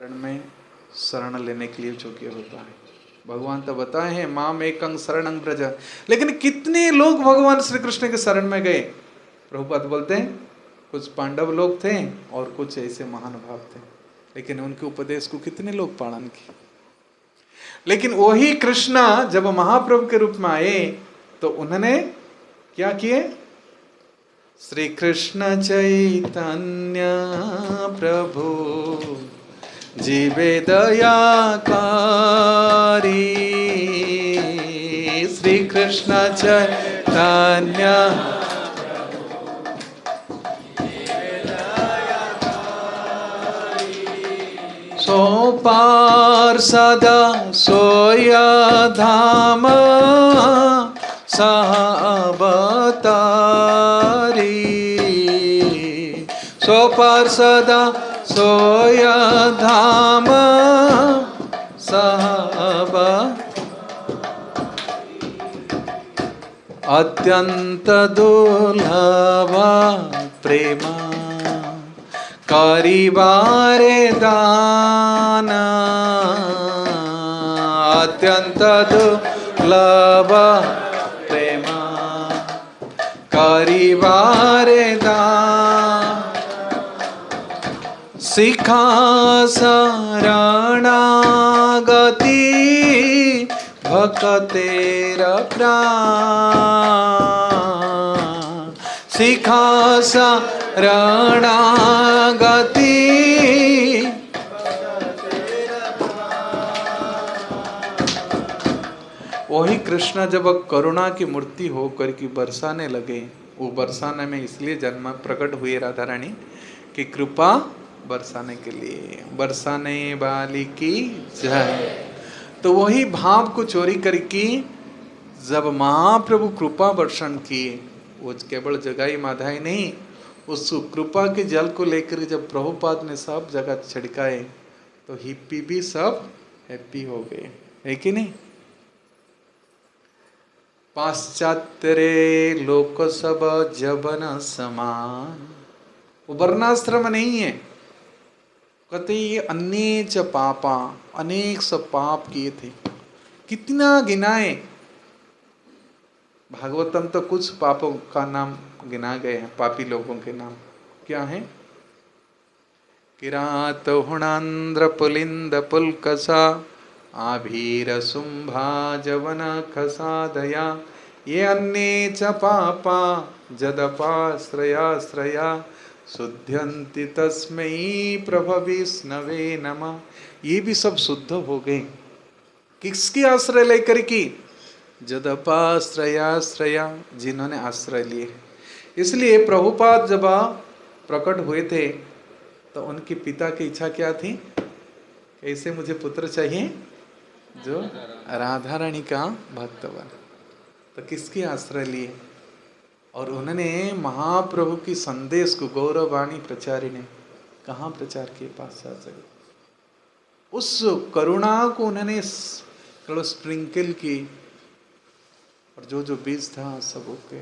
शरण में शरण लेने के लिए जो किया होता है। भगवान तो बताए हैं माम एकं शरणं व्रज, लेकिन कितने लोग भगवान श्री कृष्ण के शरण में गए। प्रभुपाद बोलते हैं कुछ पांडव लोग थे और कुछ ऐसे महानुभाव थे, लेकिन उनके उपदेश को कितने लोग पालन किए। लेकिन वही कृष्णा जब महाप्रभु के रूप में आए तो उन्होंने क्या किए? श्री कृष्ण चैतन्य प्रभु जीवे दयाकारी, श्री कृष्ण चैतन्य सो पार्षदा सोया धाम सह अवतारी, सो पार्षदा सोया धाम सहब अत्यंत दुर्लभ प्रेमा करिवारे दान, अत्यंत दुर्लभ प्रेमा करिवारे दान, शिखा शरणागति भक्तेर प्राण, शिखा शरणागति। वही कृष्ण जब करुणा की मूर्ति होकर के बरसाने लगे, वो बरसाने में इसलिए जन्म प्रकट हुए राधा रानी की कृपा बरसाने के लिए, बरसाने वाली की जय। तो वही भाव को चोरी करके जब महाप्रभु कृपा वर्षण किए, वो केवल जगाई माधाई नहीं, उस कृपा के जल को लेकर जब प्रभुपाद ने सब जगह छिड़काए तो हिप्पी भी सब हैप्पी हो गए, है कि नहीं? पाश्चात्य लोक सब जबन समान, वो वर्णाश्रम नहीं है। कहते ये अनेक पापा, अनेक सब पाप किए थे, कितना गिनाए। भागवतम तो कुछ पापों का नाम गिना गए हैं, पापी लोगों के नाम क्या हैं? किरात हुणांद्र पुलिंद पुलकसा आभीर शुंभा जवन खसादया, ये अनेक पापा जदपाश्रयाश्रया शुद्ध्यन्ति तस्मै प्रभ विष्णवे नमः। ये भी सब शुद्ध हो गए, किसकी आश्रय लेकर की? जदपाश्रयाश्रया, जिन्होंने आश्रय लिए। इसलिए प्रभुपाद जब प्रकट हुए थे तो उनके पिता की इच्छा क्या थी? कैसे मुझे पुत्र चाहिए जो राधा रानी का भक्त बने। तो किसकी आश्रय लिए? और उन्होंने महाप्रभु की संदेश को गौरवाणी प्रचारी ने कहाँ प्रचार किए? पाश्चात्य जगत। उस करुणा को उन्होंने स्प्रिंकल की, और जो जो बीज था सब ओके।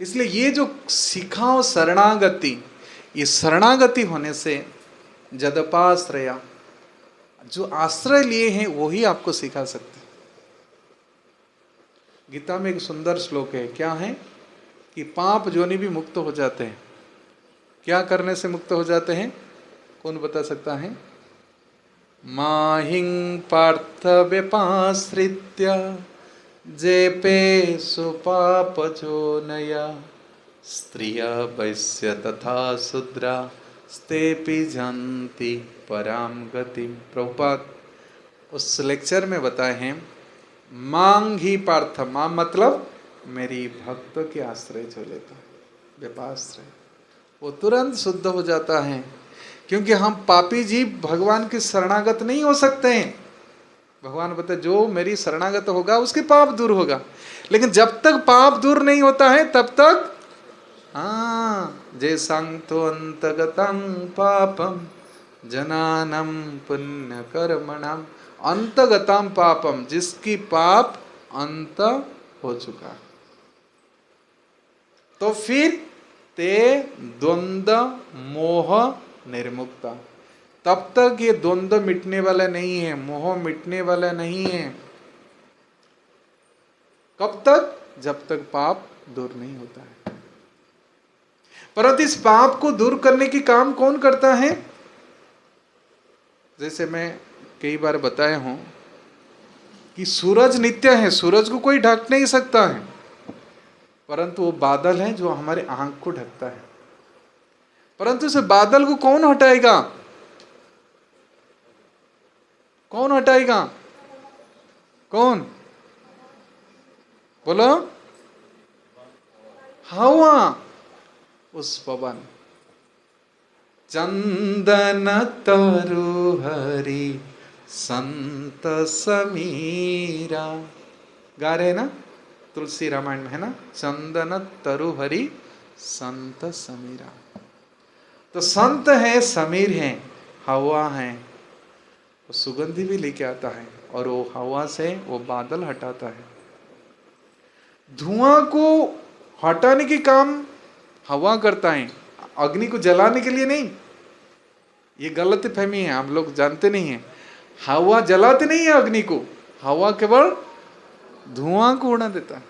इसलिए ये जो सिखाओ शरणागति, ये शरणागति होने से जदपाश्रया, जो आश्रय लिए हैं वही आपको सिखा सकते। गीता में एक सुंदर श्लोक है, क्या है? कि पाप जोनि भी मुक्त हो जाते हैं। क्या करने से मुक्त हो जाते हैं? कौन बता सकता है? माहिं पार्थ व्यपाश्रित्य जेपे सुपापजोनया, स्त्रिया वैश्य तथा शूद्रा स्तेपि जानति पराम गतिम। प्रभुपाद उस लेक्चर में बताए हैं, मांग ही पार्थ, मां मतलब मेरी भक्त के आश्रय जो लेता है, व्यपाश्रय, वो तुरंत शुद्ध हो जाता है। क्योंकि हम पापी जीव भगवान के शरणागत नहीं हो सकते हैं। भगवान बताए जो मेरी शरणागत होगा उसके पाप दूर होगा, लेकिन जब तक पाप दूर नहीं होता है तब तक जे संतो अंतगतं पापम जनानम पुण्य कर्मणाम, अंतगतम पापम, जिसकी पाप अंत हो चुका। तो फिर ते द्वंद्व मोह निर्मुक्ता। तब तक ये द्वंद्व मिटने वाला नहीं है, मोह मिटने वाला नहीं है। कब तक? जब तक पाप दूर नहीं होता है। परंतु इस पाप को दूर करने की काम कौन करता है? जैसे मैं कई बार बताया हूं कि सूरज नित्य है, सूरज को कोई ढक नहीं सकता है, परंतु वो बादल है जो हमारे आंख को ढकता है। परंतु इस बादल को कौन हटाएगा? कौन हटाएगा? कौन? बोलो। हवा, उस पवन। चंदन तरु हरि संत समीरा, गा रहे ना, तुलसी रामायण में है ना, चंदन तरु हरि संत समीरा। तो संत है, समीर है, हवा है, वो सुगंधि भी लेके आता है, और वो हवा से वो बादल हटाता है। धुआं को हटाने की काम हवा करता है, अग्नि को जलाने के लिए नहीं। ये गलत फहमी है, हम लोग जानते नहीं है। हवा जलाते नहीं है अग्नि को, हवा केवल धुआं को उड़ा देता है।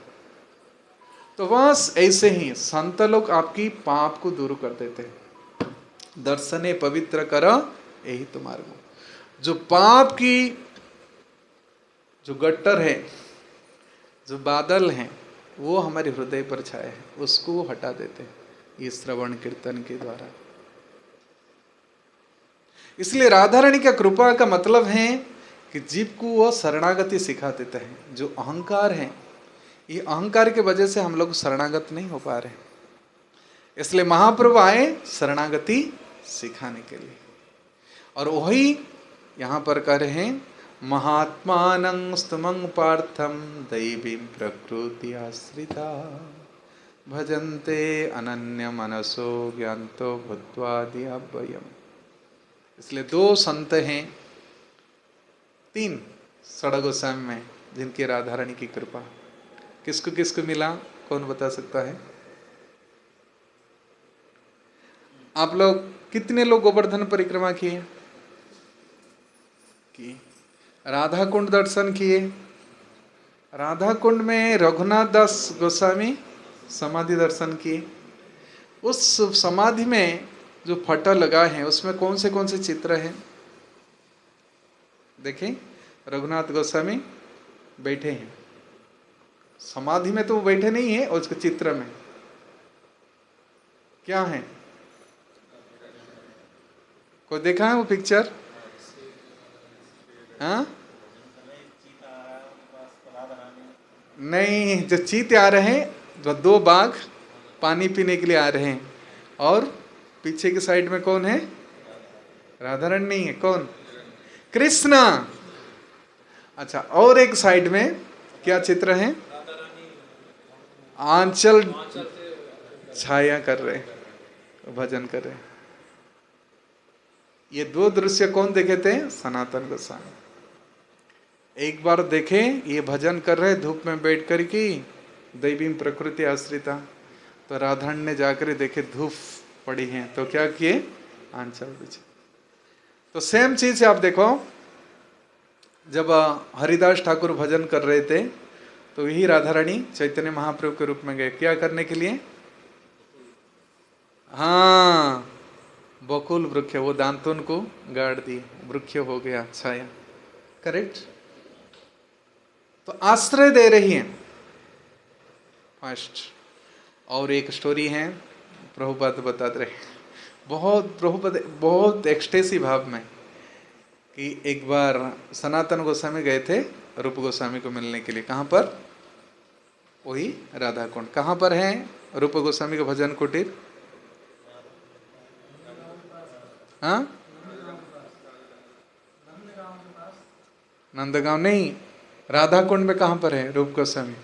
तो बस ऐसे ही संत लोग आपकी पाप को दूर कर देते हैं। दर्शने पवित्र कर यही तुम्हारे को। जो पाप की जो गट्टर है, जो बादल है, वो हमारे हृदय पर छाए है, उसको वो हटा देते हैं ये श्रवण कीर्तन के द्वारा। इसलिए राधा रानी का कृपा का मतलब है कि जीव को वो शरणागति सिखा देता है। जो अहंकार है, ये अहंकार के वजह से हम लोग शरणागत नहीं हो पा रहे, इसलिए महाप्रभु आए शरणागति सिखाने के लिए। और वही यहाँ पर कह रहे हैं, महात्मानं स्तुमं पार्थम दैवीं प्रकृति आश्रिता भजन्ते अनन्य मनसो ज्ञान्तो भूत्वा दिव्यम्। इसलिए दो संत हैं, तीन षड् गोस्वामी में, जिनकी राधा रानी की कृपा। किसको किसको मिला, कौन बता सकता है? आप लोग कितने लोग गोवर्धन परिक्रमा किए? राधा कुंड दर्शन किए? राधा कुंड में रघुनाथ दास गोस्वामी समाधि दर्शन किए। उस समाधि में जो फटा लगा है, उसमें कौन से चित्र हैं? देखें, रघुनाथ गोस्वामी बैठे हैं समाधि में, तो वो बैठे नहीं है, और उसके चित्र में क्या है? कोई देखा है वो पिक्चर? हाँ, नहीं, जो चीते आ रहे हैं, जो दो बाघ पानी पीने के लिए आ रहे हैं, और पीछे की साइड में कौन है? राधा रानी नहीं है, कौन? कृष्णा। अच्छा, और एक साइड में क्या चित्र है? आंचल छाया कर रहे, भजन कर रहे। ये दो दृश्य कौन देखे थे? सनातन गोस्वामी। एक बार देखे ये भजन कर रहे धूप में बैठ कर की, दैवीं प्रकृति आश्रिता। तो राधारणी ने जाकर देखे धूप पड़ी है, तो क्या किए? आंचल बिछे। तो सेम चीज आप देखो, जब हरिदास ठाकुर भजन कर रहे थे, तो यही राधा रानी चैतन्य महाप्रभु के रूप में गए, क्या करने के लिए? हाँ, बकुल वृक्ष, वो दांतों को गाड़ दिए, वृक्ष हो गया छाया। करेक्ट। तो आश्रय दे रही है फर्स्ट। और एक स्टोरी है, प्रभुपाद बताते रहे, प्रभुपाद बहुत एक्सटेसी भाव में, कि एक बार सनातन गोस्वामी गए थे रूप गोस्वामी को मिलने के लिए। कहाँ पर? वही राधा कुंड। कहाँ पर है रूप गोस्वामी का भजन कुटीर? हाँ, नंदगांव नहीं, राधा कुंड में कहाँ पर है रूप गोस्वामी?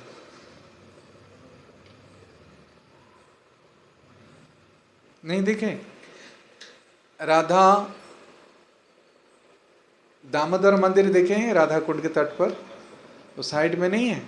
नहीं दिखे? राधा दामोदर मंदिर देखे हैं राधा कुंड के तट पर? वो साइड में नहीं है?